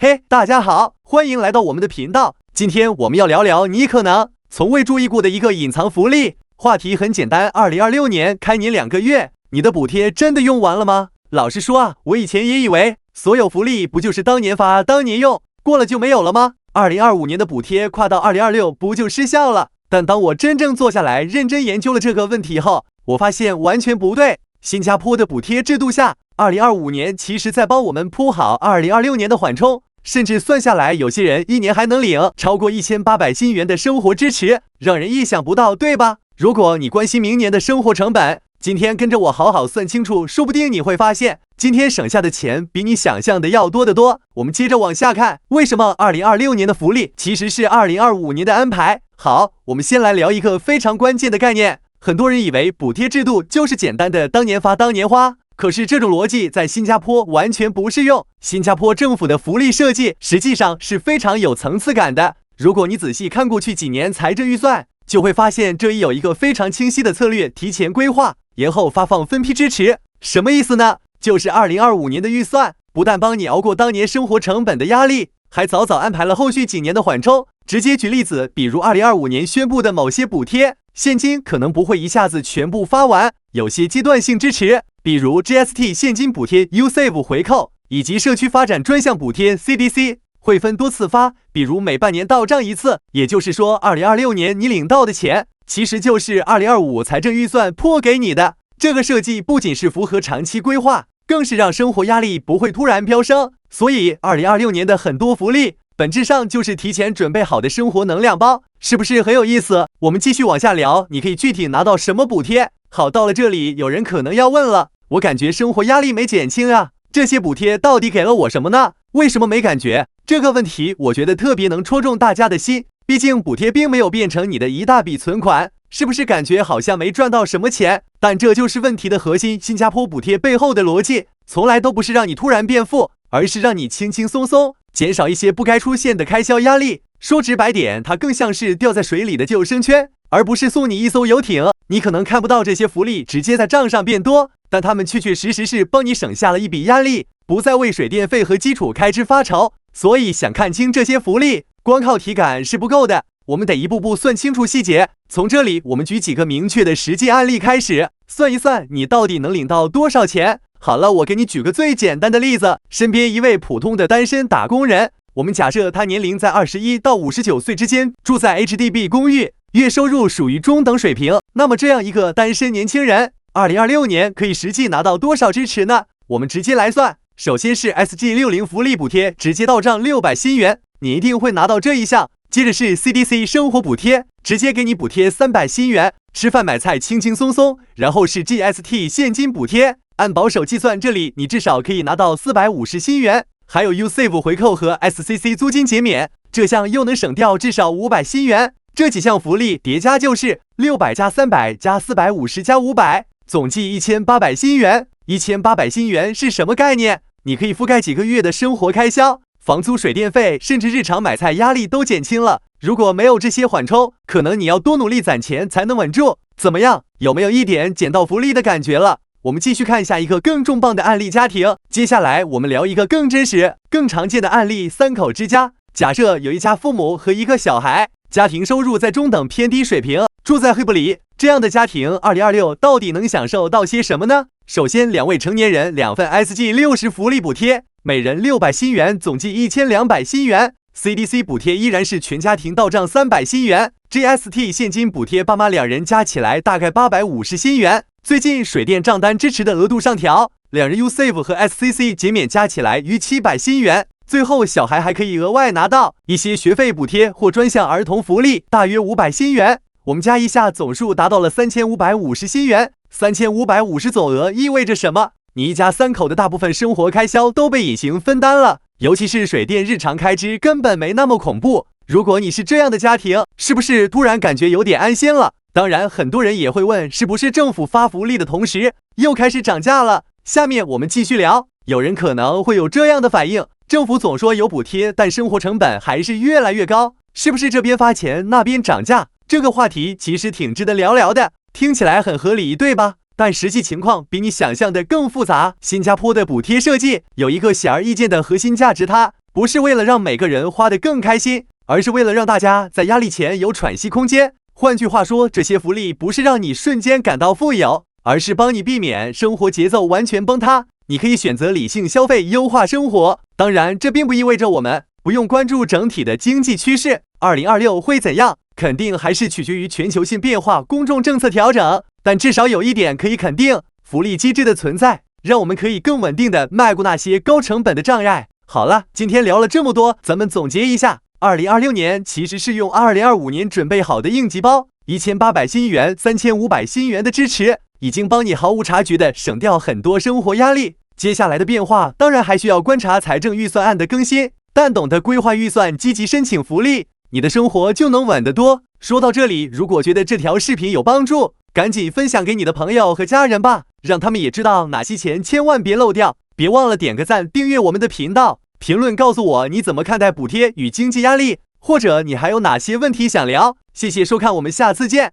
嘿，大家好，欢迎来到我们的频道。今天我们要聊聊你可能从未注意过的一个隐藏福利。话题很简单，2026年开年2个月，你的补贴真的用完了吗？老实说啊，我以前也以为所有福利不就是当年发当年用，过了就没有了吗？2025年的补贴跨到2026不就失效了？但当我真正坐下来认真研究了这个问题后，我发现完全不对。新加坡的补贴制度下，2025年其实在帮我们铺好2026年的缓冲，甚至算下来，有些人一年还能领超过1800新元的生活支持，让人意想不到，对吧？如果你关心明年的生活成本，今天跟着我好好算清楚，说不定你会发现，今天省下的钱比你想象的要多得多。我们接着往下看，为什么2026年的福利其实是2025年的安排？好，我们先来聊一个非常关键的概念。很多人以为补贴制度就是简单的当年发当年花，可是这种逻辑在新加坡完全不适用。新加坡政府的福利设计实际上是非常有层次感的。如果你仔细看过去几年财政预算，就会发现这里有一个非常清晰的策略，提前规划，延后发放分批支持。什么意思呢？就是2025年的预算不但帮你熬过当年生活成本的压力，还早早安排了后续几年的缓冲。直接举例子，比如2025年宣布的某些补贴，现金可能不会一下子全部发完，有些阶段性支持，比如 GST 现金补贴、U-Save 回扣以及社区发展专项补贴 CDC 会分多次发，比如每半年到账一次。也就是说，2026年你领到的钱其实就是2025财政预算拨给你的。这个设计不仅是符合长期规划，更是让生活压力不会突然飙升。所以2026年的很多福利本质上就是提前准备好的生活能量包，是不是很有意思？我们继续往下聊，你可以具体拿到什么补贴？好，到了这里，有人可能要问了，我感觉生活压力没减轻啊，这些补贴到底给了我什么呢？为什么没感觉？这个问题我觉得特别能戳中大家的心，毕竟补贴并没有变成你的一大笔存款，是不是感觉好像没赚到什么钱？但这就是问题的核心，新加坡补贴背后的逻辑，从来都不是让你突然变富，而是让你轻轻松松减少一些不该出现的开销压力。说直白点，它更像是掉在水里的救生圈，而不是送你一艘游艇。你可能看不到这些福利直接在账上变多，但他们确确实实是帮你省下了一笔压力，不再为水电费和基础开支发愁。所以想看清这些福利，光靠体感是不够的，我们得一步步算清楚细节。从这里我们举几个明确的实际案例开始，算一算你到底能领到多少钱。好了，我给你举个最简单的例子，身边一位普通的单身打工人，我们假设他年龄在21到59岁之间，住在 HDB 公寓，月收入属于中等水平。那么这样一个单身年轻人，2026年可以实际拿到多少支持呢？我们直接来算，首先是 SG60 福利补贴，直接到账600新元，你一定会拿到这一项。接着是 CDC 生活补贴，直接给你补贴300新元，吃饭买菜轻轻松松。然后是 GST 现金补贴，按保守计算，这里你至少可以拿到450新元。还有 U-Save 回扣和 SCC 租金减免，这项又能省掉至少500新元。这几项福利叠加就是600加300加450加500，总计1800新元。1800新元是什么概念？你可以覆盖几个月的生活开销，房租、水电费，甚至日常买菜压力都减轻了。如果没有这些缓冲，可能你要多努力攒钱才能稳住。怎么样？有没有一点捡到福利的感觉了？我们继续看下一个更重磅的案例家庭。接下来我们聊一个更真实、更常见的案例，3口之家。假设有一家父母和一个小孩，家庭收入在中等偏低水平，住在黑布里。这样的家庭2026到底能享受到些什么呢？首先，2位成年人2份 SG60 福利补贴，每人600新元，总计1200新元。CDC 补贴依然是全家庭到账300新元。GST 现金补贴，爸妈2人加起来大概850新元。最近水电账单支持的额度上调，2人 U-Save 和 SCC 减免加起来逾700新元。最后，小孩还可以额外拿到一些学费补贴或专项儿童福利，大约500新元。我们加一下，总数达到了3550新元。3550总额意味着什么？你一家3口的大部分生活开销都被隐形分担了，尤其是水电日常开支根本没那么恐怖。如果你是这样的家庭，是不是突然感觉有点安心了？当然，很多人也会问，是不是政府发福利的同时又开始涨价了？下面我们继续聊。有人可能会有这样的反应，政府总说有补贴，但生活成本还是越来越高，是不是这边发钱那边涨价？这个话题其实挺值得聊聊的，听起来很合理，对吧？但实际情况比你想象的更复杂。新加坡的补贴设计有一个显而易见的核心价值，它不是为了让每个人花得更开心，而是为了让大家在压力前有喘息空间。换句话说，这些福利不是让你瞬间感到富有，而是帮你避免生活节奏完全崩塌。你可以选择理性消费，优化生活。当然，这并不意味着我们不用关注整体的经济趋势。2026会怎样，肯定还是取决于全球性变化、公众政策调整。但至少有一点可以肯定，福利机制的存在，让我们可以更稳定地迈过那些高成本的障碍。好了，今天聊了这么多，咱们总结一下，2026年其实是用2025年准备好的应急包，1800新元、3500新元的支持，已经帮你毫无察觉地省掉很多生活压力。接下来的变化当然还需要观察财政预算案的更新，但懂得规划预算，积极申请福利，你的生活就能稳得多。说到这里，如果觉得这条视频有帮助，赶紧分享给你的朋友和家人吧，让他们也知道哪些钱千万别漏掉。别忘了点个赞，订阅我们的频道，评论告诉我你怎么看待补贴与经济压力，或者你还有哪些问题想聊。谢谢收看，我们下次见。